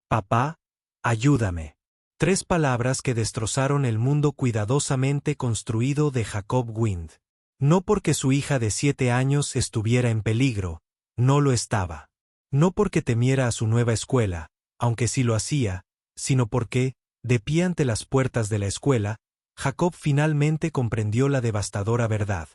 Papá, ayúdame. 3 palabras que destrozaron el mundo cuidadosamente construido de Jacob Wind. No porque su hija de 7 años estuviera en peligro, no lo estaba. No porque temiera a su nueva escuela, aunque sí lo hacía, sino porque, de pie ante las puertas de la escuela, Jacob finalmente comprendió la devastadora verdad.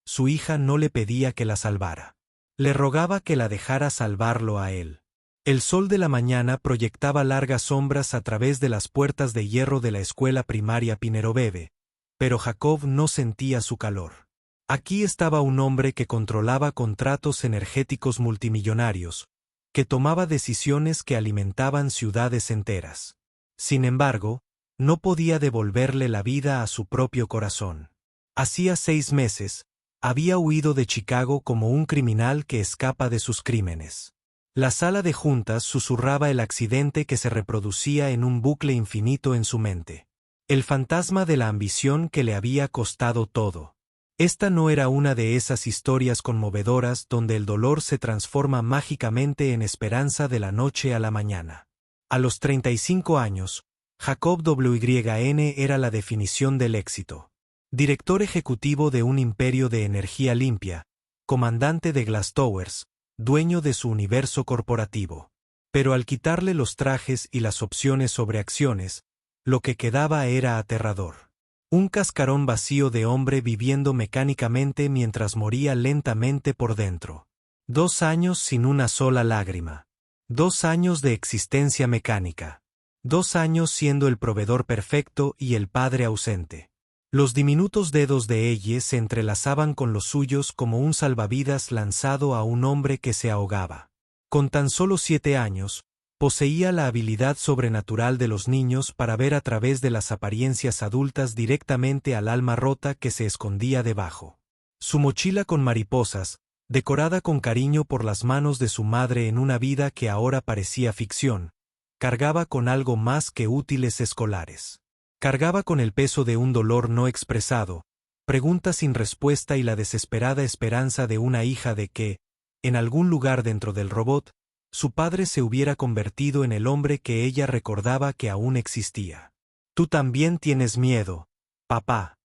Su hija no le pedía que la salvara. Le rogaba que la dejara salvarlo a él. El sol de la mañana proyectaba largas sombras a través de las puertas de hierro de la escuela primaria Pinerobebe, pero Jacob no sentía su calor. Aquí estaba un hombre que controlaba contratos energéticos multimillonarios, que tomaba decisiones que alimentaban ciudades enteras. Sin embargo, no podía devolverle la vida a su propio corazón. Hacía 6 meses, había huido de Chicago como un criminal que escapa de sus crímenes. La sala de juntas susurraba el accidente que se reproducía en un bucle infinito en su mente. El fantasma de la ambición que le había costado todo. Esta no era una de esas historias conmovedoras donde el dolor se transforma mágicamente en esperanza de la noche a la mañana. A los 35 años, Jacob Wyn era la definición del éxito. Director ejecutivo de un imperio de energía limpia, comandante de Glass Towers, dueño de su universo corporativo. Pero al quitarle los trajes y las opciones sobre acciones, lo que quedaba era aterrador. Un cascarón vacío de hombre viviendo mecánicamente mientras moría lentamente por dentro. 2 años sin una sola lágrima. 2 años de existencia mecánica. 2 años siendo el proveedor perfecto y el padre ausente. Los diminutos dedos de ella se entrelazaban con los suyos como un salvavidas lanzado a un hombre que se ahogaba. Con tan solo 7 años, poseía la habilidad sobrenatural de los niños para ver a través de las apariencias adultas directamente al alma rota que se escondía debajo. Su mochila con mariposas, decorada con cariño por las manos de su madre en una vida que ahora parecía ficción, cargaba con algo más que útiles escolares. Cargaba con el peso de un dolor no expresado, preguntas sin respuesta y la desesperada esperanza de una hija de que, en algún lugar dentro del robot, su padre se hubiera convertido en el hombre que ella recordaba que aún existía. «Tú también tienes miedo, papá».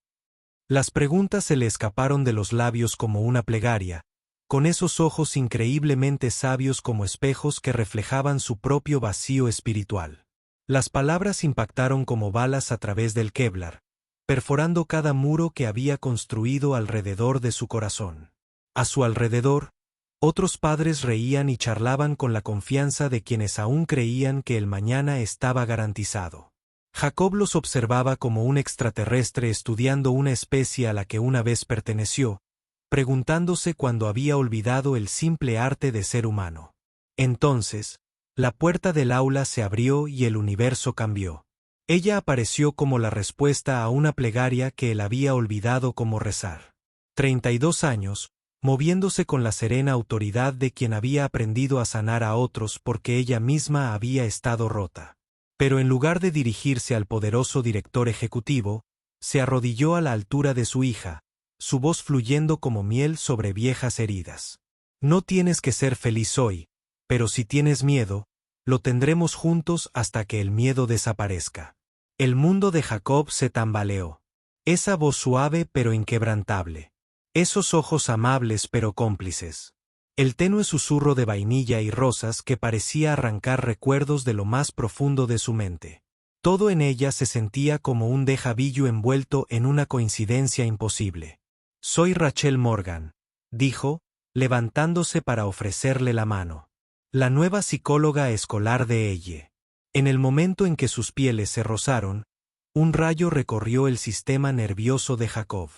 Las preguntas se le escaparon de los labios como una plegaria, con esos ojos increíblemente sabios como espejos que reflejaban su propio vacío espiritual. Las palabras impactaron como balas a través del Kevlar, perforando cada muro que había construido alrededor de su corazón. A su alrededor, otros padres reían y charlaban con la confianza de quienes aún creían que el mañana estaba garantizado. Jacob los observaba como un extraterrestre estudiando una especie a la que una vez perteneció, preguntándose cuándo había olvidado el simple arte de ser humano. Entonces, la puerta del aula se abrió y el universo cambió. Ella apareció como la respuesta a una plegaria que él había olvidado cómo rezar. 32 años, moviéndose con la serena autoridad de quien había aprendido a sanar a otros porque ella misma había estado rota. Pero en lugar de dirigirse al poderoso director ejecutivo, se arrodilló a la altura de su hija, su voz fluyendo como miel sobre viejas heridas. No tienes que ser feliz hoy, pero si tienes miedo, lo tendremos juntos hasta que el miedo desaparezca. El mundo de Jacob se tambaleó. Esa voz suave pero inquebrantable. Esos ojos amables pero cómplices. El tenue susurro de vainilla y rosas que parecía arrancar recuerdos de lo más profundo de su mente. Todo en ella se sentía como un déjà vu envuelto en una coincidencia imposible. «Soy Rachel Morgan», dijo, levantándose para ofrecerle la mano. La nueva psicóloga escolar de ella. En el momento en que sus pieles se rozaron, un rayo recorrió el sistema nervioso de Jacob.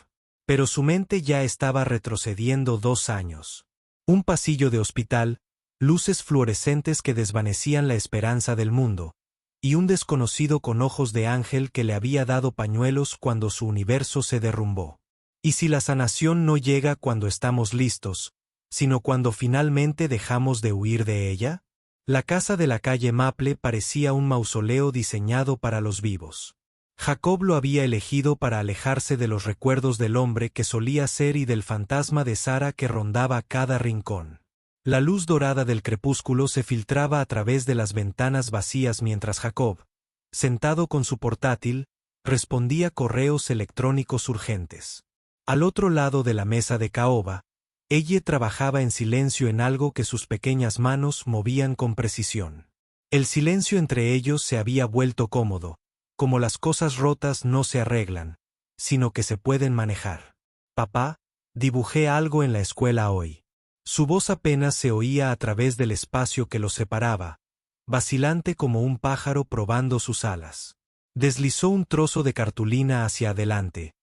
Pero su mente ya estaba retrocediendo 2 años. Un pasillo de hospital, luces fluorescentes que desvanecían la esperanza del mundo, y un desconocido con ojos de ángel que le había dado pañuelos cuando su universo se derrumbó. ¿Y si la sanación no llega cuando estamos listos, sino cuando finalmente dejamos de huir de ella? La casa de la calle Maple parecía un mausoleo diseñado para los vivos. Jacob lo había elegido para alejarse de los recuerdos del hombre que solía ser y del fantasma de Sara que rondaba cada rincón. La luz dorada del crepúsculo se filtraba a través de las ventanas vacías mientras Jacob, sentado con su portátil, respondía correos electrónicos urgentes. Al otro lado de la mesa de caoba, ella trabajaba en silencio en algo que sus pequeñas manos movían con precisión. El silencio entre ellos se había vuelto cómodo, como las cosas rotas no se arreglan, sino que se pueden manejar. Papá, dibujé algo en la escuela hoy. Su voz apenas se oía a través del espacio que los separaba, vacilante como un pájaro probando sus alas. Deslizó un trozo de cartulina hacia adelante.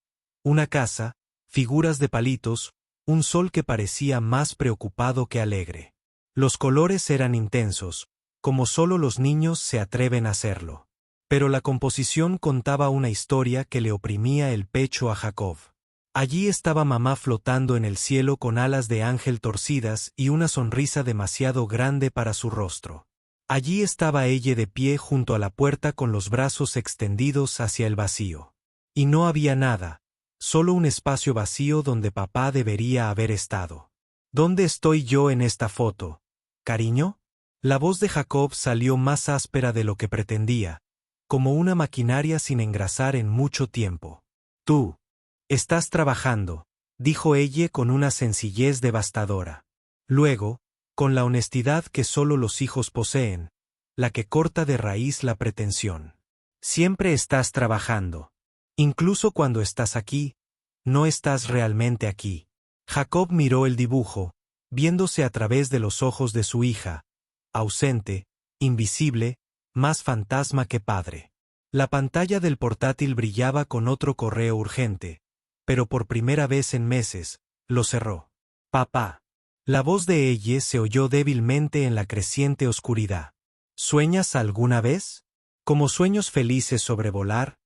Una casa, figuras de palitos, un sol que parecía más preocupado que alegre. Los colores eran intensos, como solo los niños se atreven a hacerlo. Pero la composición contaba una historia que le oprimía el pecho a Jacob. Allí estaba mamá flotando en el cielo con alas de ángel torcidas y una sonrisa demasiado grande para su rostro. Allí estaba ella de pie junto a la puerta con los brazos extendidos hacia el vacío. Y no había nada, solo un espacio vacío donde papá debería haber estado. ¿Dónde estoy yo en esta foto, cariño? La voz de Jacob salió más áspera de lo que pretendía, como una maquinaria sin engrasar en mucho tiempo. Tú estás trabajando, dijo ella con una sencillez devastadora. Luego, con la honestidad que solo los hijos poseen, la que corta de raíz la pretensión. Siempre estás trabajando. Incluso cuando estás aquí, no estás realmente aquí. Jacob miró el dibujo, viéndose a través de los ojos de su hija, ausente, invisible, más fantasma que padre. La pantalla del portátil brillaba con otro correo urgente, pero por primera vez en meses, lo cerró. Papá. La voz de ella se oyó débilmente en la creciente oscuridad. ¿Sueñas alguna vez? ¿Como sueños felices sobre volar,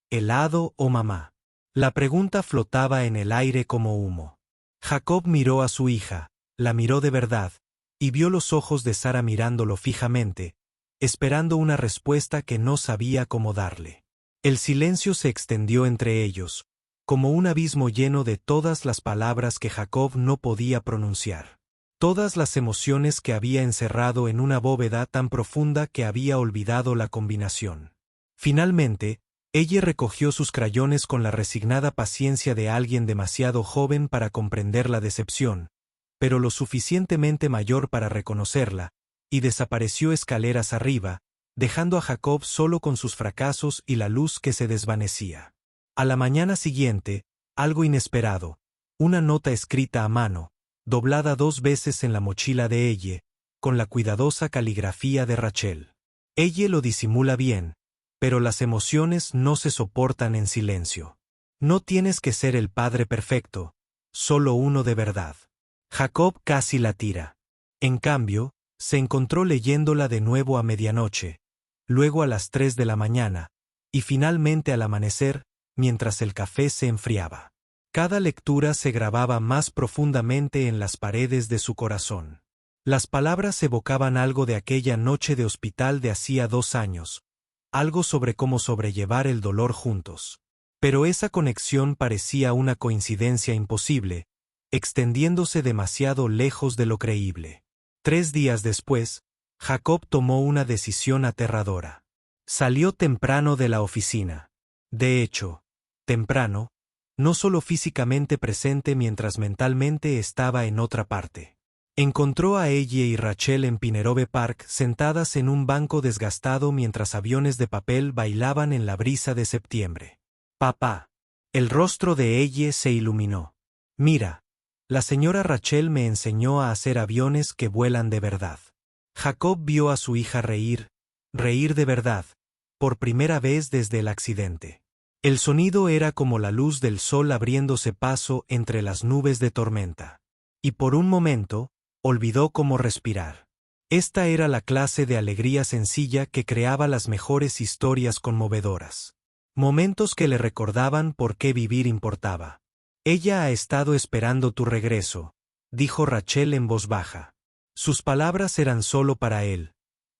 helado o mamá? La pregunta flotaba en el aire como humo. Jacob miró a su hija, la miró de verdad, y vio los ojos de Sara mirándolo fijamente, esperando una respuesta que no sabía cómo darle. El silencio se extendió entre ellos, como un abismo lleno de todas las palabras que Jacob no podía pronunciar. Todas las emociones que había encerrado en una bóveda tan profunda que había olvidado la combinación. Finalmente, ella recogió sus crayones con la resignada paciencia de alguien demasiado joven para comprender la decepción, pero lo suficientemente mayor para reconocerla, y desapareció escaleras arriba, dejando a Jacob solo con sus fracasos y la luz que se desvanecía. A la mañana siguiente, algo inesperado, una nota escrita a mano, doblada 2 veces en la mochila de ella, con la cuidadosa caligrafía de Rachel. Ella lo disimula bien, pero las emociones no se soportan en silencio. No tienes que ser el padre perfecto, solo uno de verdad. Jacob casi la tira. En cambio, se encontró leyéndola de nuevo a medianoche, luego a las 3 de la mañana, y finalmente al amanecer, mientras el café se enfriaba. Cada lectura se grababa más profundamente en las paredes de su corazón. Las palabras evocaban algo de aquella noche de hospital de hacía 2 años, algo sobre cómo sobrellevar el dolor juntos. Pero esa conexión parecía una coincidencia imposible, extendiéndose demasiado lejos de lo creíble. 3 días después, Jacob tomó una decisión aterradora. Salió temprano de la oficina. De hecho, temprano, no solo físicamente presente mientras mentalmente estaba en otra parte. Encontró a ella y Rachel en Pinerove Park sentadas en un banco desgastado mientras aviones de papel bailaban en la brisa de septiembre. Papá. El rostro de ella se iluminó. Mira, la señora Rachel me enseñó a hacer aviones que vuelan de verdad. Jacob vio a su hija reír de verdad, por primera vez desde el accidente. El sonido era como la luz del sol abriéndose paso entre las nubes de tormenta. Y por un momento, olvidó cómo respirar. Esta era la clase de alegría sencilla que creaba las mejores historias conmovedoras. Momentos que le recordaban por qué vivir importaba. Ella ha estado esperando tu regreso, dijo Rachel en voz baja. Sus palabras eran solo para él,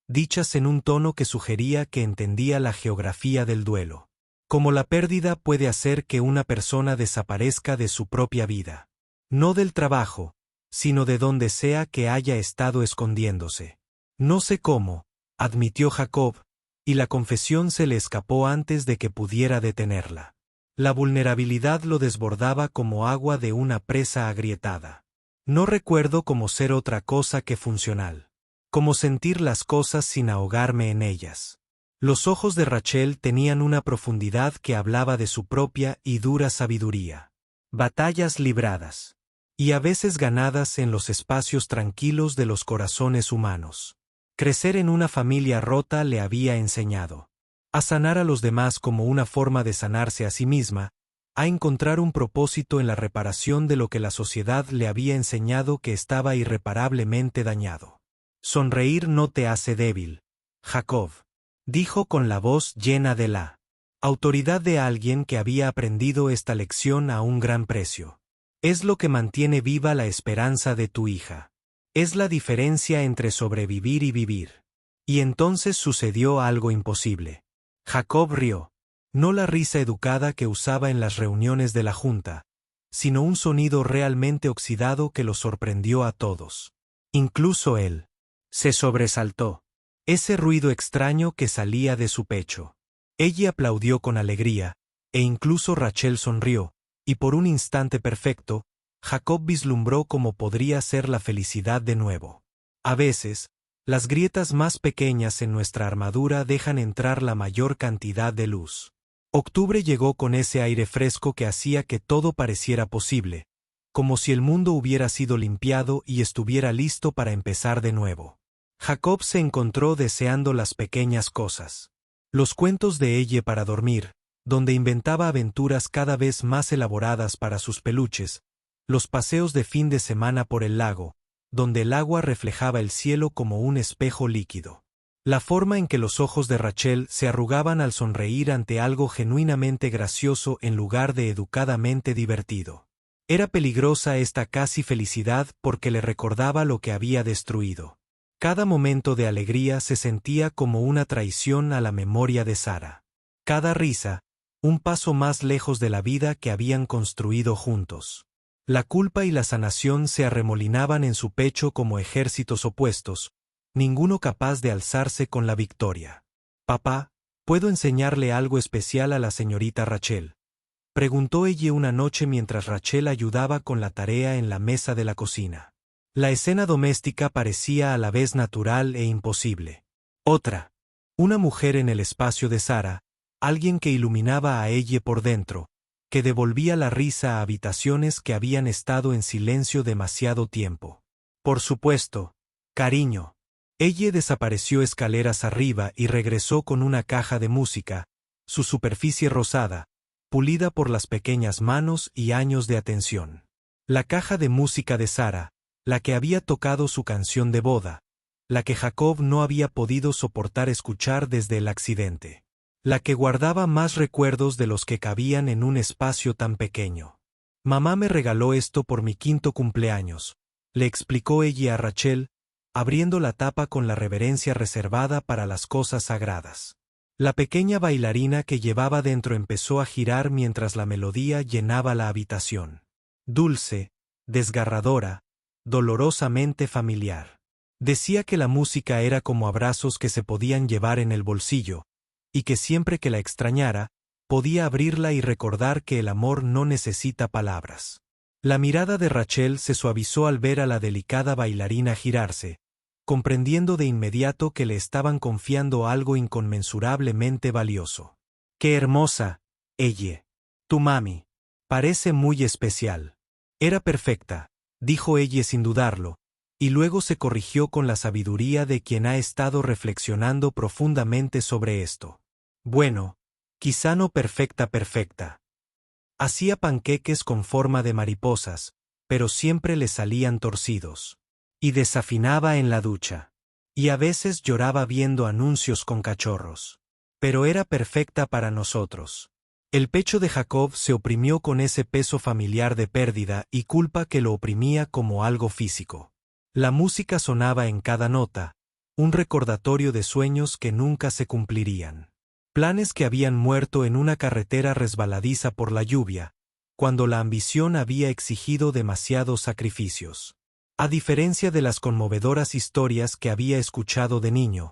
dichas en un tono que sugería que entendía la geografía del duelo. Como la pérdida puede hacer que una persona desaparezca de su propia vida. No del trabajo, sino de donde sea que haya estado escondiéndose. No sé cómo, admitió Jacob, y la confesión se le escapó antes de que pudiera detenerla. La vulnerabilidad lo desbordaba como agua de una presa agrietada. No recuerdo cómo ser otra cosa que funcional. Cómo sentir las cosas sin ahogarme en ellas. Los ojos de Rachel tenían una profundidad que hablaba de su propia y dura sabiduría. Batallas libradas. Y a veces ganadas en los espacios tranquilos de los corazones humanos. Crecer en una familia rota le había enseñado a sanar a los demás como una forma de sanarse a sí misma, a encontrar un propósito en la reparación de lo que la sociedad le había enseñado que estaba irreparablemente dañado. Sonreír no te hace débil, Jacob, dijo con la voz llena de la autoridad de alguien que había aprendido esta lección a un gran precio. Es lo que mantiene viva la esperanza de tu hija. Es la diferencia entre sobrevivir y vivir. Y entonces sucedió algo imposible. Jacob rió. No la risa educada que usaba en las reuniones de la junta, sino un sonido realmente oxidado que lo sorprendió a todos. Incluso él. Se sobresaltó. Ese ruido extraño que salía de su pecho. Ella aplaudió con alegría, e incluso Rachel sonrió, y por un instante perfecto, Jacob vislumbró cómo podría ser la felicidad de nuevo. A veces, las grietas más pequeñas en nuestra armadura dejan entrar la mayor cantidad de luz. Octubre llegó con ese aire fresco que hacía que todo pareciera posible, como si el mundo hubiera sido limpiado y estuviera listo para empezar de nuevo. Jacob se encontró deseando las pequeñas cosas. Los cuentos de ella para dormir, donde inventaba aventuras cada vez más elaboradas para sus peluches, los paseos de fin de semana por el lago, donde el agua reflejaba el cielo como un espejo líquido. La forma en que los ojos de Rachel se arrugaban al sonreír ante algo genuinamente gracioso en lugar de educadamente divertido. Era peligrosa esta casi felicidad porque le recordaba lo que había destruido. Cada momento de alegría se sentía como una traición a la memoria de Sara. Cada risa, un paso más lejos de la vida que habían construido juntos. La culpa y la sanación se arremolinaban en su pecho como ejércitos opuestos, ninguno capaz de alzarse con la victoria. «Papá, ¿puedo enseñarle algo especial a la señorita Rachel?», preguntó ella una noche mientras Rachel ayudaba con la tarea en la mesa de la cocina. La escena doméstica parecía a la vez natural e imposible. Otra. Una mujer en el espacio de Sara, alguien que iluminaba a ella por dentro, que devolvía la risa a habitaciones que habían estado en silencio demasiado tiempo. Por supuesto, cariño. Ella desapareció escaleras arriba y regresó con una caja de música, su superficie rosada, pulida por las pequeñas manos y años de atención. La caja de música de Sara, la que había tocado su canción de boda, la que Jacob no había podido soportar escuchar desde el accidente. La que guardaba más recuerdos de los que cabían en un espacio tan pequeño. «Mamá me regaló esto por mi 5º cumpleaños», le explicó ella a Rachel, abriendo la tapa con la reverencia reservada para las cosas sagradas. La pequeña bailarina que llevaba dentro empezó a girar mientras la melodía llenaba la habitación. Dulce, desgarradora, dolorosamente familiar. Decía que la música era como abrazos que se podían llevar en el bolsillo, y que siempre que la extrañara, podía abrirla y recordar que el amor no necesita palabras. La mirada de Rachel se suavizó al ver a la delicada bailarina girarse, comprendiendo de inmediato que le estaban confiando algo inconmensurablemente valioso. «¡Qué hermosa, ella! Tu mami. Parece muy especial». «Era perfecta», dijo ella sin dudarlo, y luego se corrigió con la sabiduría de quien ha estado reflexionando profundamente sobre esto. «Bueno, quizá no perfecta. Hacía panqueques con forma de mariposas, pero siempre le salían torcidos. Y desafinaba en la ducha. Y a veces lloraba viendo anuncios con cachorros. Pero era perfecta para nosotros». El pecho de Jacob se oprimió con ese peso familiar de pérdida y culpa que lo oprimía como algo físico. La música sonaba en cada nota, un recordatorio de sueños que nunca se cumplirían. Planes que habían muerto en una carretera resbaladiza por la lluvia, cuando la ambición había exigido demasiados sacrificios. A diferencia de las conmovedoras historias que había escuchado de niño,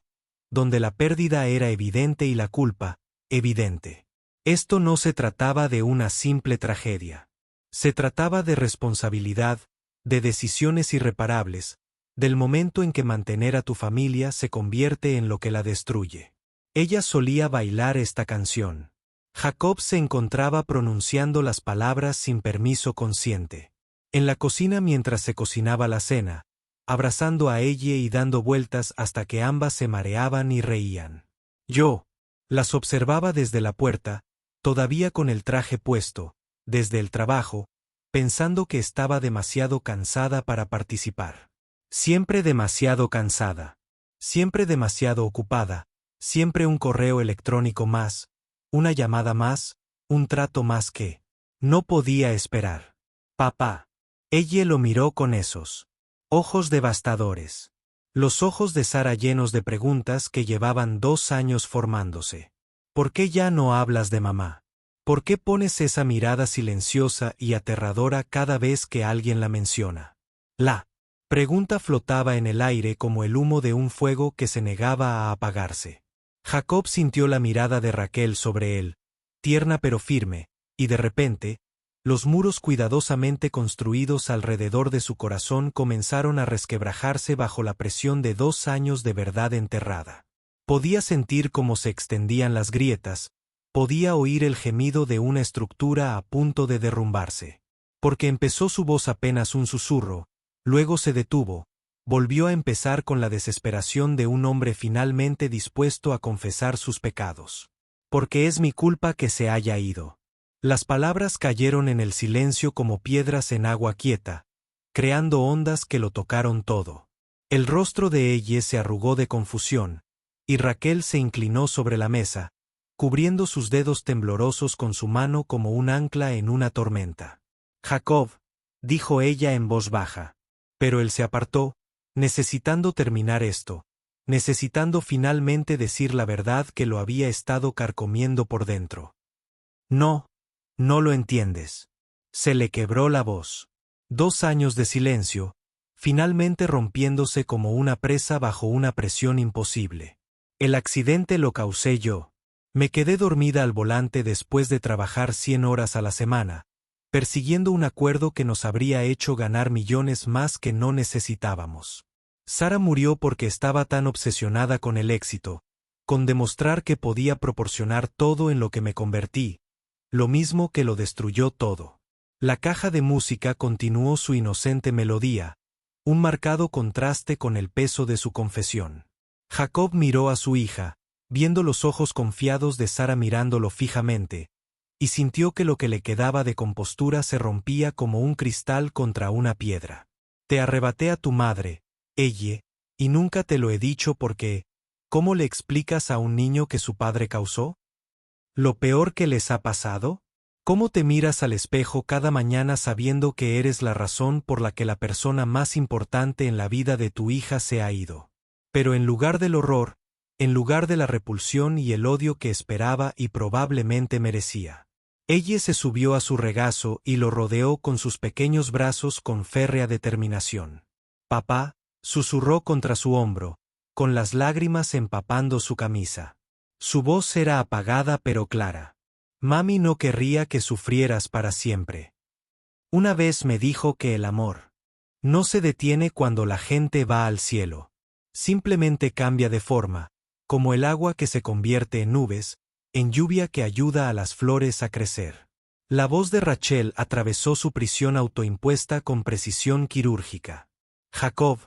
donde la pérdida era evidente y la culpa, evidente. Esto no se trataba de una simple tragedia. Se trataba de responsabilidad, de decisiones irreparables, del momento en que mantener a tu familia se convierte en lo que la destruye. Ella solía bailar esta canción. Jacob se encontraba pronunciando las palabras sin permiso consciente. En la cocina mientras se cocinaba la cena, abrazando a ella y dando vueltas hasta que ambas se mareaban y reían. Yo las observaba desde la puerta, todavía con el traje puesto, desde el trabajo, pensando que estaba demasiado cansada para participar. Siempre demasiado cansada. Siempre demasiado ocupada. Siempre un correo electrónico más, una llamada más, un trato más que no podía esperar. Papá. Ella lo miró con esos ojos devastadores. Los ojos de Sara llenos de preguntas que llevaban 2 años formándose. ¿Por qué ya no hablas de mamá? ¿Por qué pones esa mirada silenciosa y aterradora cada vez que alguien la menciona? La pregunta flotaba en el aire como el humo de un fuego que se negaba a apagarse. Jacob sintió la mirada de Raquel sobre él, tierna pero firme, y de repente, los muros cuidadosamente construidos alrededor de su corazón comenzaron a resquebrajarse bajo la presión de 2 años de verdad enterrada. Podía sentir cómo se extendían las grietas, podía oír el gemido de una estructura a punto de derrumbarse. Porque empezó su voz apenas un susurro, luego se detuvo, volvió a empezar con la desesperación de un hombre finalmente dispuesto a confesar sus pecados. Porque es mi culpa que se haya ido. Las palabras cayeron en el silencio como piedras en agua quieta, creando ondas que lo tocaron todo. El rostro de ella se arrugó de confusión, y Raquel se inclinó sobre la mesa, cubriendo sus dedos temblorosos con su mano como un ancla en una tormenta. Jacob, dijo ella en voz baja. Pero él se apartó, necesitando terminar esto, necesitando finalmente decir la verdad que lo había estado carcomiendo por dentro. No lo entiendes. Se le quebró la voz. 2 años de silencio, finalmente rompiéndose como una presa bajo una presión imposible. El accidente lo causé yo. Me quedé dormida al volante después de trabajar 100 horas a la semana, persiguiendo un acuerdo que nos habría hecho ganar millones más que no necesitábamos. Sara murió porque estaba tan obsesionada con el éxito, con demostrar que podía proporcionar todo en lo que me convertí, lo mismo que lo destruyó todo. La caja de música continuó su inocente melodía, un marcado contraste con el peso de su confesión. Jacob miró a su hija, viendo los ojos confiados de Sara mirándolo fijamente, y sintió que lo que le quedaba de compostura se rompía como un cristal contra una piedra. Te arrebaté a tu madre, ella, y nunca te lo he dicho porque, ¿cómo le explicas a un niño que su padre causó? ¿Lo peor que les ha pasado? ¿Cómo te miras al espejo cada mañana sabiendo que eres la razón por la que la persona más importante en la vida de tu hija se ha ido? Pero en lugar del horror, en lugar de la repulsión y el odio que esperaba y probablemente merecía, ella se subió a su regazo y lo rodeó con sus pequeños brazos con férrea determinación. Papá, susurró contra su hombro, con las lágrimas empapando su camisa. Su voz era apagada pero clara. Mami no querría que sufrieras para siempre. Una vez me dijo que el amor no se detiene cuando la gente va al cielo. Simplemente cambia de forma, como el agua que se convierte en nubes, en lluvia que ayuda a las flores a crecer. La voz de Rachel atravesó su prisión autoimpuesta con precisión quirúrgica. Jacob,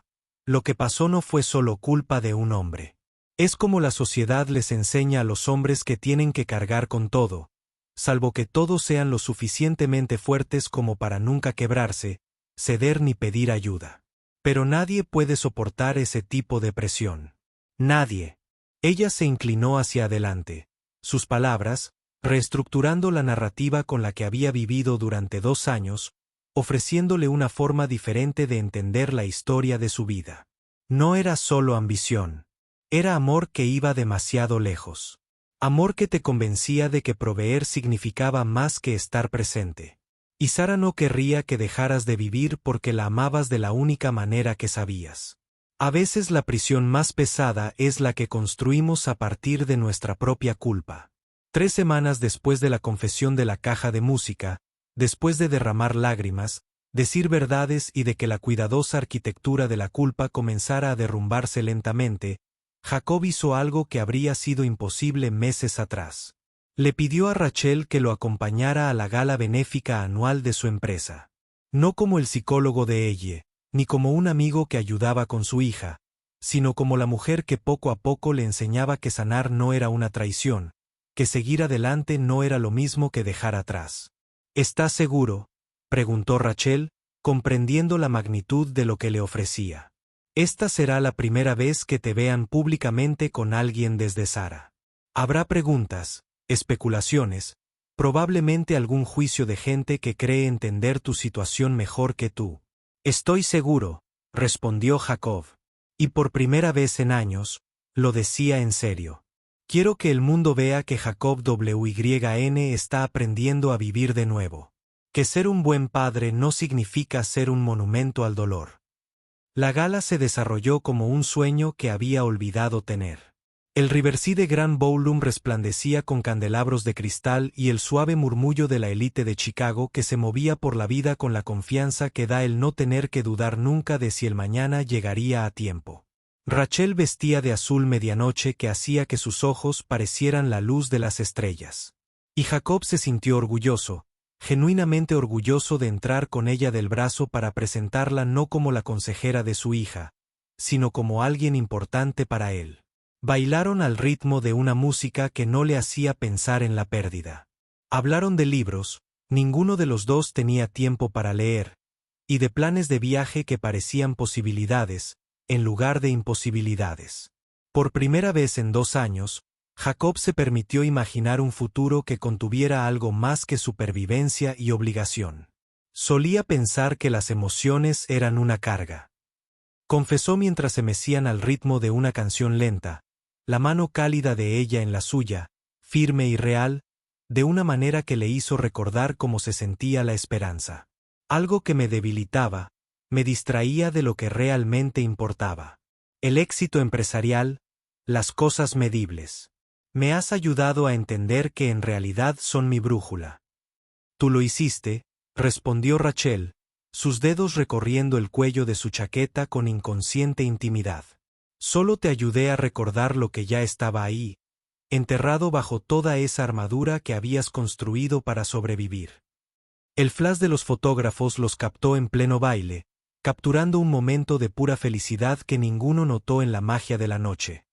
lo que pasó no fue solo culpa de un hombre. Es como la sociedad les enseña a los hombres que tienen que cargar con todo, salvo que todos sean lo suficientemente fuertes como para nunca quebrarse, ceder ni pedir ayuda. Pero nadie puede soportar ese tipo de presión. Nadie. Ella se inclinó hacia adelante. Sus palabras, reestructurando la narrativa con la que había vivido durante 2 años, ofreciéndole una forma diferente de entender la historia de su vida. No era solo ambición. Era amor que iba demasiado lejos. Amor que te convencía de que proveer significaba más que estar presente. Y Sara no querría que dejaras de vivir porque la amabas de la única manera que sabías. A veces la prisión más pesada es la que construimos a partir de nuestra propia culpa. 3 semanas después de la confesión de la caja de música, después de derramar lágrimas, decir verdades y de que la cuidadosa arquitectura de la culpa comenzara a derrumbarse lentamente, Jacob hizo algo que habría sido imposible meses atrás. Le pidió a Rachel que lo acompañara a la gala benéfica anual de su empresa. No como el psicólogo de ella, ni como un amigo que ayudaba con su hija, sino como la mujer que poco a poco le enseñaba que sanar no era una traición, que seguir adelante no era lo mismo que dejar atrás. ¿Estás seguro?, preguntó Rachel, comprendiendo la magnitud de lo que le ofrecía. Esta será la primera vez que te vean públicamente con alguien desde Sara. Habrá preguntas, especulaciones, probablemente algún juicio de gente que cree entender tu situación mejor que tú. Estoy seguro, respondió Jacob. Y por primera vez en años, lo decía en serio. Quiero que el mundo vea que Jacob WYN está aprendiendo a vivir de nuevo. Que ser un buen padre no significa ser un monumento al dolor. La gala se desarrolló como un sueño que había olvidado tener. El Riverside Grand Ballroom resplandecía con candelabros de cristal y el suave murmullo de la élite de Chicago que se movía por la vida con la confianza que da el no tener que dudar nunca de si el mañana llegaría a tiempo. Rachel vestía de azul medianoche que hacía que sus ojos parecieran la luz de las estrellas. Y Jacob se sintió orgulloso, genuinamente orgulloso de entrar con ella del brazo para presentarla no como la consejera de su hija, sino como alguien importante para él. Bailaron al ritmo de una música que no le hacía pensar en la pérdida. Hablaron de libros, ninguno de los dos tenía tiempo para leer, y de planes de viaje que parecían posibilidades, en lugar de imposibilidades. Por primera vez en 2 años, Jacob se permitió imaginar un futuro que contuviera algo más que supervivencia y obligación. Solía pensar que las emociones eran una carga. Confesó mientras se mecían al ritmo de una canción lenta, la mano cálida de ella en la suya, firme y real, de una manera que le hizo recordar cómo se sentía la esperanza. Algo que me debilitaba, me distraía de lo que realmente importaba. El éxito empresarial, las cosas medibles. Me has ayudado a entender que en realidad son mi brújula. Tú lo hiciste, respondió Rachel, sus dedos recorriendo el cuello de su chaqueta con inconsciente intimidad. Solo te ayudé a recordar lo que ya estaba ahí, enterrado bajo toda esa armadura que habías construido para sobrevivir. El flash de los fotógrafos los captó en pleno baile, capturando un momento de pura felicidad que ninguno notó en la magia de la noche.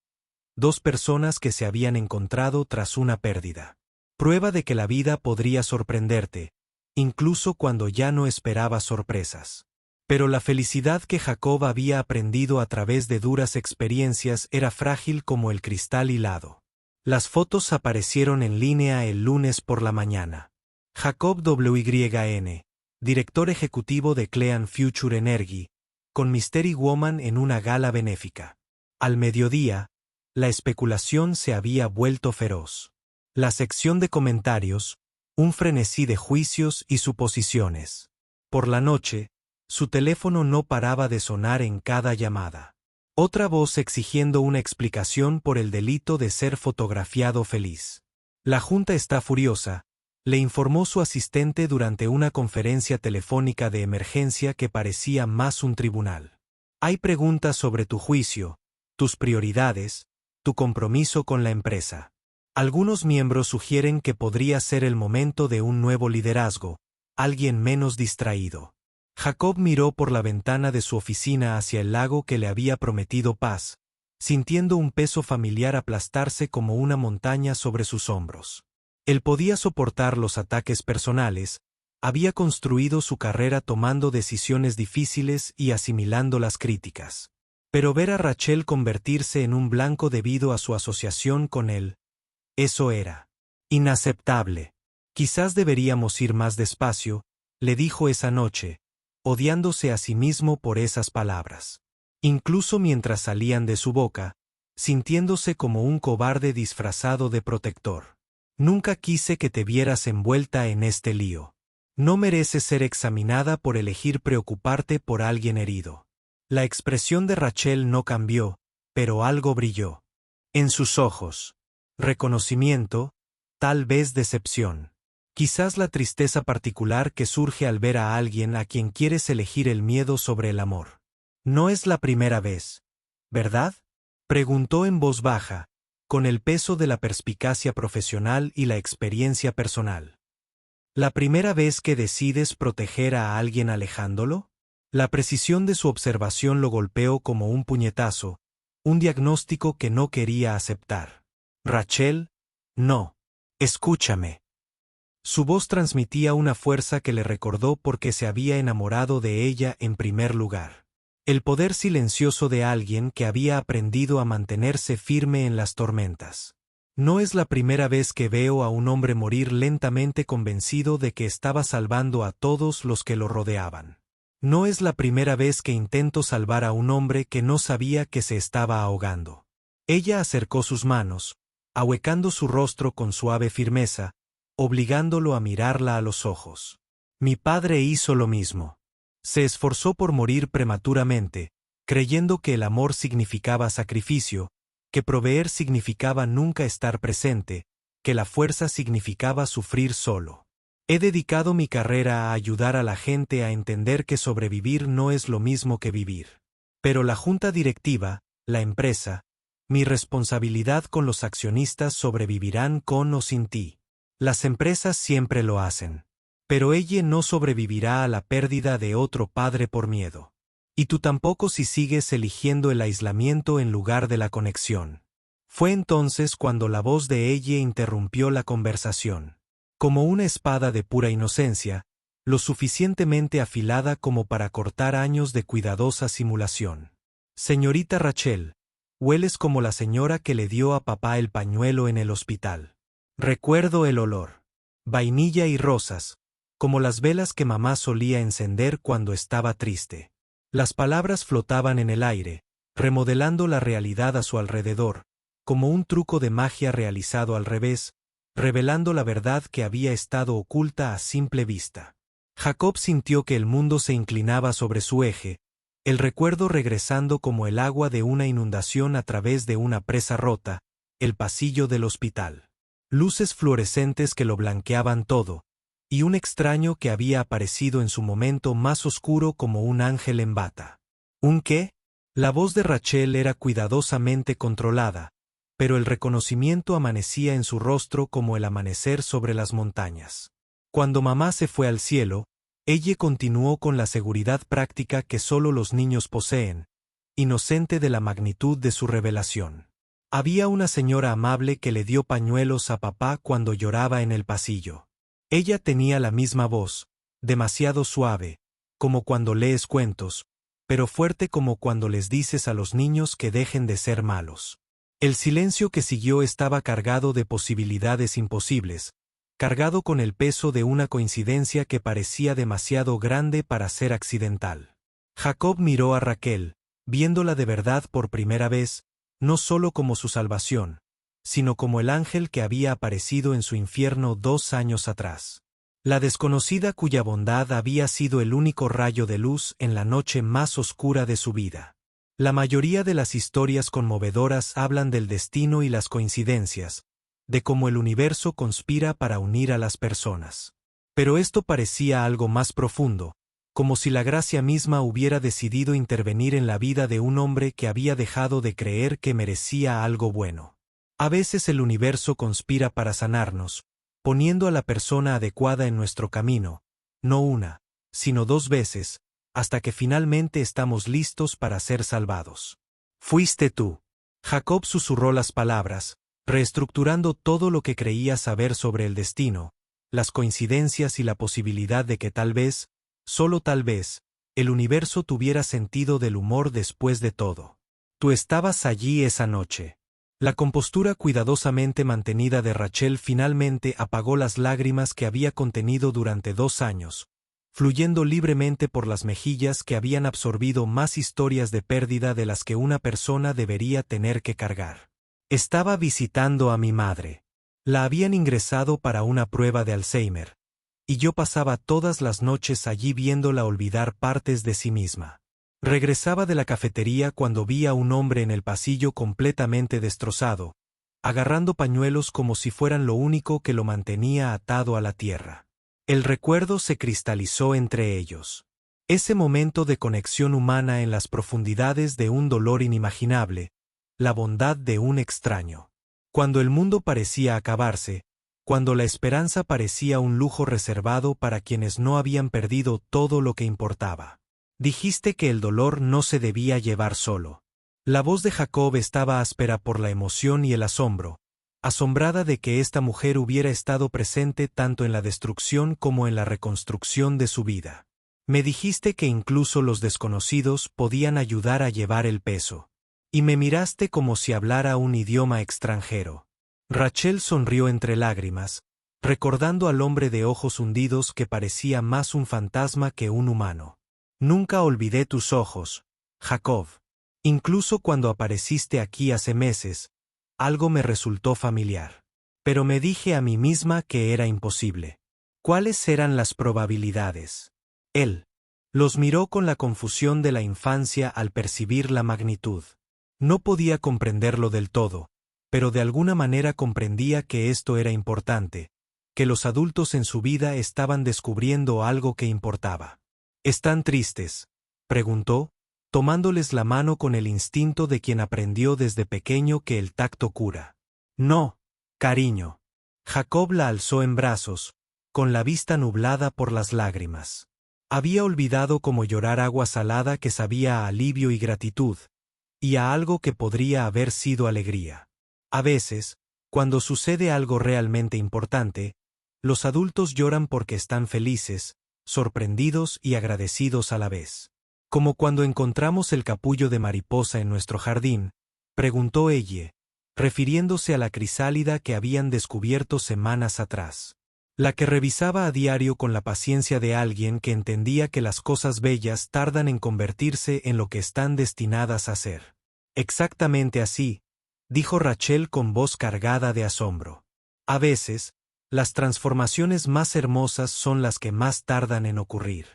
2 personas que se habían encontrado tras una pérdida. Prueba de que la vida podría sorprenderte, incluso cuando ya no esperabas sorpresas. Pero la felicidad que Jacob había aprendido a través de duras experiencias era frágil como el cristal hilado. Las fotos aparecieron en línea el lunes por la mañana. Jacob WYN, director ejecutivo de Clean Future Energy, con Mystery Woman en una gala benéfica. Al mediodía, la especulación se había vuelto feroz. La sección de comentarios, un frenesí de juicios y suposiciones. Por la noche, su teléfono no paraba de sonar en cada llamada. Otra voz exigiendo una explicación por el delito de ser fotografiado feliz. La Junta está furiosa, le informó su asistente durante una conferencia telefónica de emergencia que parecía más un tribunal. Hay preguntas sobre tu juicio, tus prioridades, tu compromiso con la empresa. Algunos miembros sugieren que podría ser el momento de un nuevo liderazgo, alguien menos distraído. Jacob miró por la ventana de su oficina hacia el lago que le había prometido paz, sintiendo un peso familiar aplastarse como una montaña sobre sus hombros. Él podía soportar los ataques personales, había construido su carrera tomando decisiones difíciles y asimilando las críticas. Pero ver a Rachel convertirse en un blanco debido a su asociación con él, eso era inaceptable. Quizás deberíamos ir más despacio, le dijo esa noche, odiándose a sí mismo por esas palabras. Incluso mientras salían de su boca, sintiéndose como un cobarde disfrazado de protector. Nunca quise que te vieras envuelta en este lío. No mereces ser examinada por elegir preocuparte por alguien herido. La expresión de Rachel no cambió, pero algo brilló. En sus ojos. Reconocimiento, tal vez decepción. Quizás la tristeza particular que surge al ver a alguien a quien quieres elegir el miedo sobre el amor. No es la primera vez, ¿verdad? Preguntó en voz baja, con el peso de la perspicacia profesional y la experiencia personal. ¿La primera vez que decides proteger a alguien alejándolo? La precisión de su observación lo golpeó como un puñetazo, un diagnóstico que no quería aceptar. Rachel, no. Escúchame. Su voz transmitía una fuerza que le recordó por qué se había enamorado de ella en primer lugar. El poder silencioso de alguien que había aprendido a mantenerse firme en las tormentas. No es la primera vez que veo a un hombre morir lentamente convencido de que estaba salvando a todos los que lo rodeaban. No es la primera vez que intento salvar a un hombre que no sabía que se estaba ahogando. Ella acercó sus manos, ahuecando su rostro con suave firmeza, obligándolo a mirarla a los ojos. Mi padre hizo lo mismo. Se esforzó por morir prematuramente, creyendo que el amor significaba sacrificio, que proveer significaba nunca estar presente, que la fuerza significaba sufrir solo. He dedicado mi carrera a ayudar a la gente a entender que sobrevivir no es lo mismo que vivir. Pero la junta directiva, la empresa, mi responsabilidad con los accionistas sobrevivirán con o sin ti. Las empresas siempre lo hacen. Pero ella no sobrevivirá a la pérdida de otro padre por miedo. Y tú tampoco si sigues eligiendo el aislamiento en lugar de la conexión. Fue entonces cuando la voz de ella interrumpió la conversación. Como una espada de pura inocencia, lo suficientemente afilada como para cortar años de cuidadosa simulación. Señorita Rachel, hueles como la señora que le dio a papá el pañuelo en el hospital. Recuerdo el olor. Vainilla y rosas, como las velas que mamá solía encender cuando estaba triste. Las palabras flotaban en el aire, remodelando la realidad a su alrededor, como un truco de magia realizado al revés, revelando la verdad que había estado oculta a simple vista. Jacob sintió que el mundo se inclinaba sobre su eje, el recuerdo regresando como el agua de una inundación a través de una presa rota, el pasillo del hospital. Luces fluorescentes que lo blanqueaban todo, y un extraño que había aparecido en su momento más oscuro como un ángel en bata. ¿Un qué? La voz de Rachel era cuidadosamente controlada, pero el reconocimiento amanecía en su rostro como el amanecer sobre las montañas. Cuando mamá se fue al cielo, ella continuó con la seguridad práctica que solo los niños poseen, inocente de la magnitud de su revelación. Había una señora amable que le dio pañuelos a papá cuando lloraba en el pasillo. Ella tenía la misma voz, demasiado suave, como cuando lees cuentos, pero fuerte como cuando les dices a los niños que dejen de ser malos. El silencio que siguió estaba cargado de posibilidades imposibles, cargado con el peso de una coincidencia que parecía demasiado grande para ser accidental. Jacob miró a Raquel, viéndola de verdad por primera vez, no solo como su salvación, sino como el ángel que había aparecido en su infierno 2 años atrás. La desconocida cuya bondad había sido el único rayo de luz en la noche más oscura de su vida. La mayoría de las historias conmovedoras hablan del destino y las coincidencias, de cómo el universo conspira para unir a las personas. Pero esto parecía algo más profundo, como si la gracia misma hubiera decidido intervenir en la vida de un hombre que había dejado de creer que merecía algo bueno. A veces el universo conspira para sanarnos, poniendo a la persona adecuada en nuestro camino, no una, sino 2 veces, hasta que finalmente estamos listos para ser salvados. Fuiste tú. Jacob susurró las palabras, reestructurando todo lo que creía saber sobre el destino, las coincidencias y la posibilidad de que tal vez, solo tal vez, el universo tuviera sentido del humor después de todo. Tú estabas allí esa noche. La compostura cuidadosamente mantenida de Rachel finalmente apagó las lágrimas que había contenido durante 2 años, fluyendo libremente por las mejillas que habían absorbido más historias de pérdida de las que una persona debería tener que cargar. Estaba visitando a mi madre. La habían ingresado para una prueba de Alzheimer, y yo pasaba todas las noches allí viéndola olvidar partes de sí misma. Regresaba de la cafetería cuando vi a un hombre en el pasillo completamente destrozado, agarrando pañuelos como si fueran lo único que lo mantenía atado a la tierra. El recuerdo se cristalizó entre ellos. Ese momento de conexión humana en las profundidades de un dolor inimaginable, la bondad de un extraño. Cuando el mundo parecía acabarse, cuando la esperanza parecía un lujo reservado para quienes no habían perdido todo lo que importaba. Dijiste que el dolor no se debía llevar solo. La voz de Jacob estaba áspera por la emoción y el asombro, asombrada de que esta mujer hubiera estado presente tanto en la destrucción como en la reconstrucción de su vida. Me dijiste que incluso los desconocidos podían ayudar a llevar el peso. Y me miraste como si hablara un idioma extranjero. Rachel sonrió entre lágrimas, recordando al hombre de ojos hundidos que parecía más un fantasma que un humano. Nunca olvidé tus ojos, Jacob. Incluso cuando apareciste aquí hace meses, algo me resultó familiar. Pero me dije a mí misma que era imposible. ¿Cuáles eran las probabilidades? Él los miró con la confusión de la infancia al percibir la magnitud. No podía comprenderlo del todo, pero de alguna manera comprendía que esto era importante, que los adultos en su vida estaban descubriendo algo que importaba. ¿Están tristes?, preguntó, tomándoles la mano con el instinto de quien aprendió desde pequeño que el tacto cura. No, cariño. Jacob la alzó en brazos, con la vista nublada por las lágrimas. Había olvidado cómo llorar agua salada que sabía a alivio y gratitud, y a algo que podría haber sido alegría. A veces, cuando sucede algo realmente importante, los adultos lloran porque están felices, sorprendidos y agradecidos a la vez. Como cuando encontramos el capullo de mariposa en nuestro jardín, preguntó ella, refiriéndose a la crisálida que habían descubierto semanas atrás. La que revisaba a diario con la paciencia de alguien que entendía que las cosas bellas tardan en convertirse en lo que están destinadas a ser. Exactamente así, dijo Rachel con voz cargada de asombro. A veces, las transformaciones más hermosas son las que más tardan en ocurrir.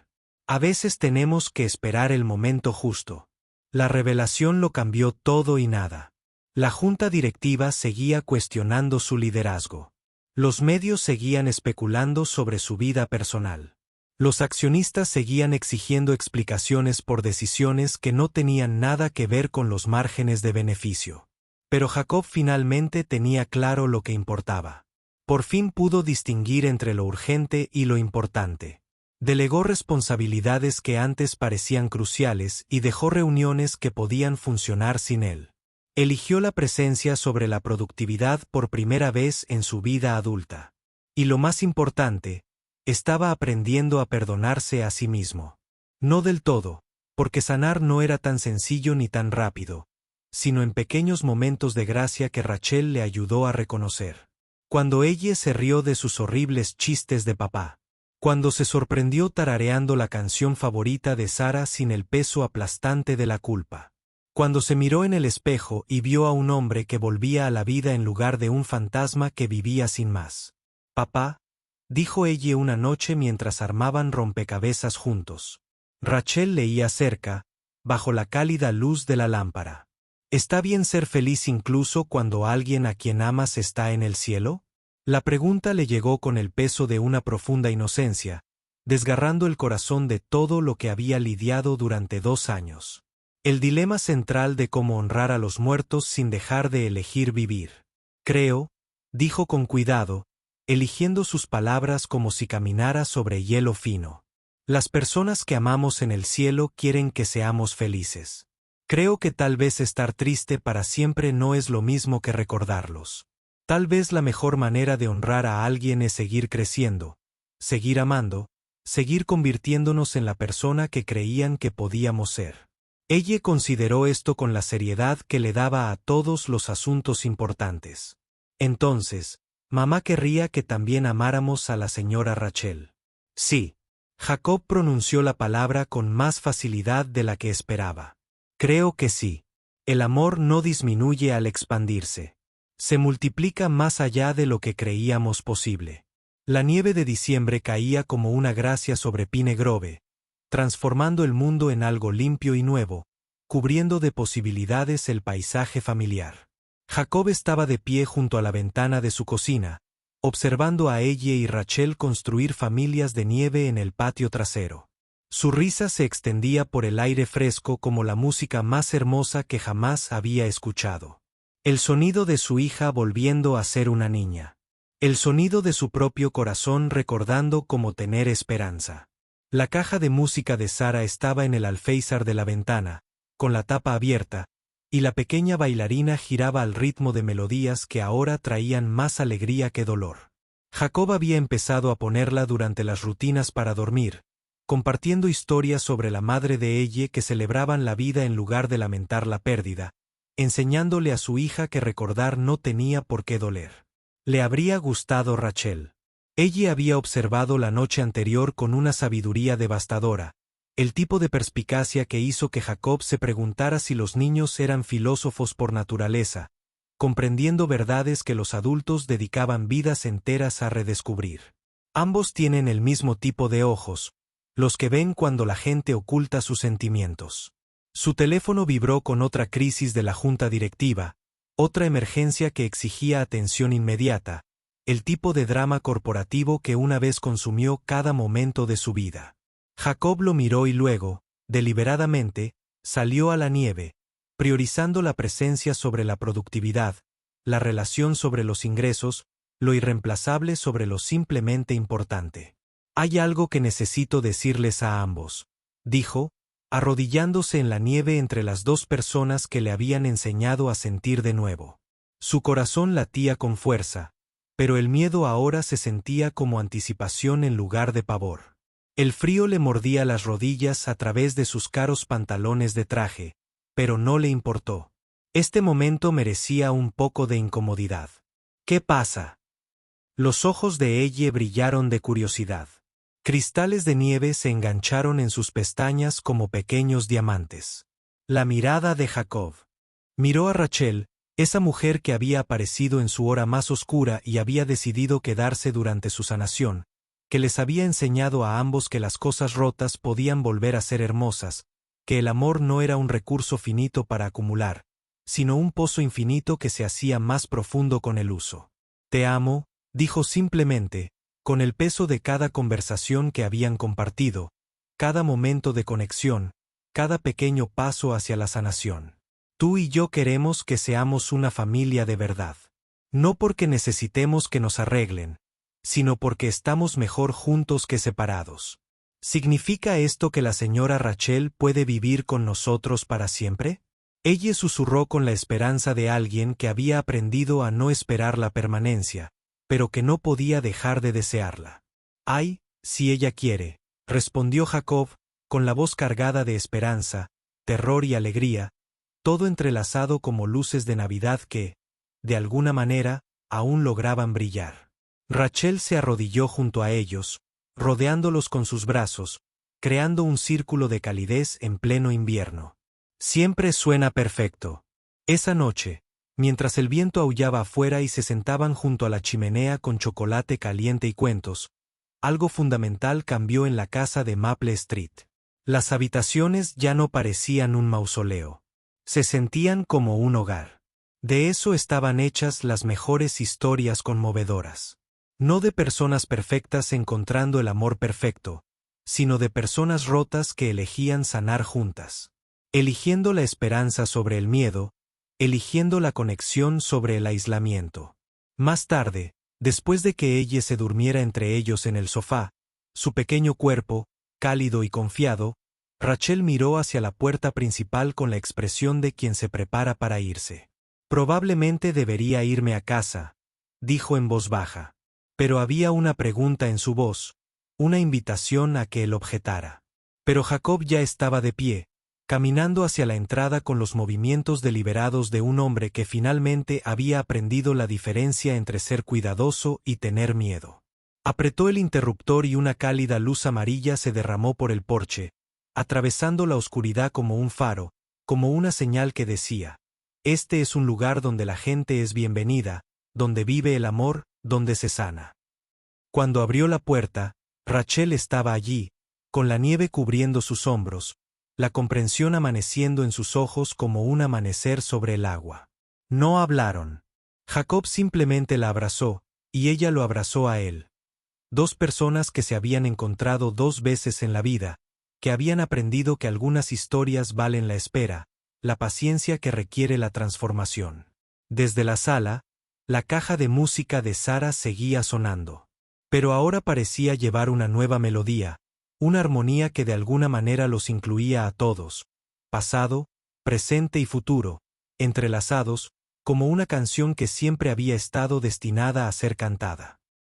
A veces tenemos que esperar el momento justo. La revelación lo cambió todo y nada. La junta directiva seguía cuestionando su liderazgo. Los medios seguían especulando sobre su vida personal. Los accionistas seguían exigiendo explicaciones por decisiones que no tenían nada que ver con los márgenes de beneficio. Pero Jacob finalmente tenía claro lo que importaba. Por fin pudo distinguir entre lo urgente y lo importante. Delegó responsabilidades que antes parecían cruciales y dejó reuniones que podían funcionar sin él. Eligió la presencia sobre la productividad por primera vez en su vida adulta. Y lo más importante, estaba aprendiendo a perdonarse a sí mismo. No del todo, porque sanar no era tan sencillo ni tan rápido, sino en pequeños momentos de gracia que Rachel le ayudó a reconocer. Cuando ella se rió de sus horribles chistes de papá. Cuando se sorprendió tarareando la canción favorita de Sara sin el peso aplastante de la culpa. Cuando se miró en el espejo y vio a un hombre que volvía a la vida en lugar de un fantasma que vivía sin más. Papá, dijo ella una noche mientras armaban rompecabezas juntos. Rachel leía cerca, bajo la cálida luz de la lámpara. ¿Está bien ser feliz incluso cuando alguien a quien amas está en el cielo? La pregunta le llegó con el peso de una profunda inocencia, desgarrando el corazón de todo lo que había lidiado durante 2 años. El dilema central de cómo honrar a los muertos sin dejar de elegir vivir. Creo, dijo con cuidado, eligiendo sus palabras como si caminara sobre hielo fino. Las personas que amamos en el cielo quieren que seamos felices. Creo que tal vez estar triste para siempre no es lo mismo que recordarlos. Tal vez la mejor manera de honrar a alguien es seguir creciendo, seguir amando, seguir convirtiéndonos en la persona que creían que podíamos ser. Ella consideró esto con la seriedad que le daba a todos los asuntos importantes. Entonces, mamá querría que también amáramos a la señora Rachel. Sí. Jacob pronunció la palabra con más facilidad de la que esperaba. Creo que sí. El amor no disminuye al expandirse. Se multiplica más allá de lo que creíamos posible. La nieve de diciembre caía como una gracia sobre Pine Grove, transformando el mundo en algo limpio y nuevo, cubriendo de posibilidades el paisaje familiar. Jacob estaba de pie junto a la ventana de su cocina, observando a ella y Rachel construir familias de nieve en el patio trasero. Su risa se extendía por el aire fresco como la música más hermosa que jamás había escuchado. El sonido de su hija volviendo a ser una niña. El sonido de su propio corazón recordando cómo tener esperanza. La caja de música de Sara estaba en el alféizar de la ventana, con la tapa abierta, y la pequeña bailarina giraba al ritmo de melodías que ahora traían más alegría que dolor. Jacob había empezado a ponerla durante las rutinas para dormir, compartiendo historias sobre la madre de ella que celebraban la vida en lugar de lamentar la pérdida, enseñándole a su hija que recordar no tenía por qué doler. Le habría gustado Rachel. Ella había observado la noche anterior con una sabiduría devastadora, el tipo de perspicacia que hizo que Jacob se preguntara si los niños eran filósofos por naturaleza, comprendiendo verdades que los adultos dedicaban vidas enteras a redescubrir. Ambos tienen el mismo tipo de ojos, los que ven cuando la gente oculta sus sentimientos. Su teléfono vibró con otra crisis de la junta directiva, otra emergencia que exigía atención inmediata, el tipo de drama corporativo que una vez consumió cada momento de su vida. Jacob lo miró y luego, deliberadamente, salió a la nieve, priorizando la presencia sobre la productividad, la relación sobre los ingresos, lo irreemplazable sobre lo simplemente importante. Hay algo que necesito decirles a ambos, dijo, arrodillándose en la nieve entre las dos personas que le habían enseñado a sentir de nuevo. Su corazón latía con fuerza, pero el miedo ahora se sentía como anticipación en lugar de pavor. El frío le mordía las rodillas a través de sus caros pantalones de traje, pero no le importó. Este momento merecía un poco de incomodidad. ¿Qué pasa? Los ojos de ella brillaron de curiosidad. Cristales de nieve se engancharon en sus pestañas como pequeños diamantes. La mirada de Jacob. Miró a Rachel, esa mujer que había aparecido en su hora más oscura y había decidido quedarse durante su sanación, que les había enseñado a ambos que las cosas rotas podían volver a ser hermosas, que el amor no era un recurso finito para acumular, sino un pozo infinito que se hacía más profundo con el uso. Te amo, dijo simplemente, con el peso de cada conversación que habían compartido, cada momento de conexión, cada pequeño paso hacia la sanación. Tú y yo queremos que seamos una familia de verdad. No porque necesitemos que nos arreglen, sino porque estamos mejor juntos que separados. ¿Significa esto que la señora Rachel puede vivir con nosotros para siempre? Ella susurró con la esperanza de alguien que había aprendido a no esperar la permanencia, pero que no podía dejar de desearla. Ay, si ella quiere, respondió Jacob, con la voz cargada de esperanza, terror y alegría, todo entrelazado como luces de Navidad que, de alguna manera, aún lograban brillar. Rachel se arrodilló junto a ellos, rodeándolos con sus brazos, creando un círculo de calidez en pleno invierno. Siempre suena perfecto. Esa noche, mientras el viento aullaba afuera y se sentaban junto a la chimenea con chocolate caliente y cuentos, algo fundamental cambió en la casa de Maple Street. Las habitaciones ya no parecían un mausoleo. Se sentían como un hogar. De eso estaban hechas las mejores historias conmovedoras. No de personas perfectas encontrando el amor perfecto, sino de personas rotas que elegían sanar juntas. Eligiendo la esperanza sobre el miedo, eligiendo la conexión sobre el aislamiento. Más tarde, después de que ella se durmiera entre ellos en el sofá, su pequeño cuerpo, cálido y confiado, Rachel miró hacia la puerta principal con la expresión de quien se prepara para irse. Probablemente debería irme a casa, dijo en voz baja. Pero había una pregunta en su voz, una invitación a que él objetara. Pero Jacob ya estaba de pie, caminando hacia la entrada con los movimientos deliberados de un hombre que finalmente había aprendido la diferencia entre ser cuidadoso y tener miedo. Apretó el interruptor y una cálida luz amarilla se derramó por el porche, atravesando la oscuridad como un faro, como una señal que decía: este es un lugar donde la gente es bienvenida, donde vive el amor, donde se sana. Cuando abrió la puerta, Rachel estaba allí, con la nieve cubriendo sus hombros, la comprensión amaneciendo en sus ojos como un amanecer sobre el agua. No hablaron. Jacob simplemente la abrazó, y ella lo abrazó a él. Dos personas que se habían encontrado 2 veces en la vida, que habían aprendido que algunas historias valen la espera, la paciencia que requiere la transformación. Desde la sala, la caja de música de Sara seguía sonando. Pero ahora parecía llevar una nueva melodía, una armonía que de alguna manera los incluía a todos, pasado, presente y futuro, entrelazados, como una canción que siempre había estado destinada a ser cantada.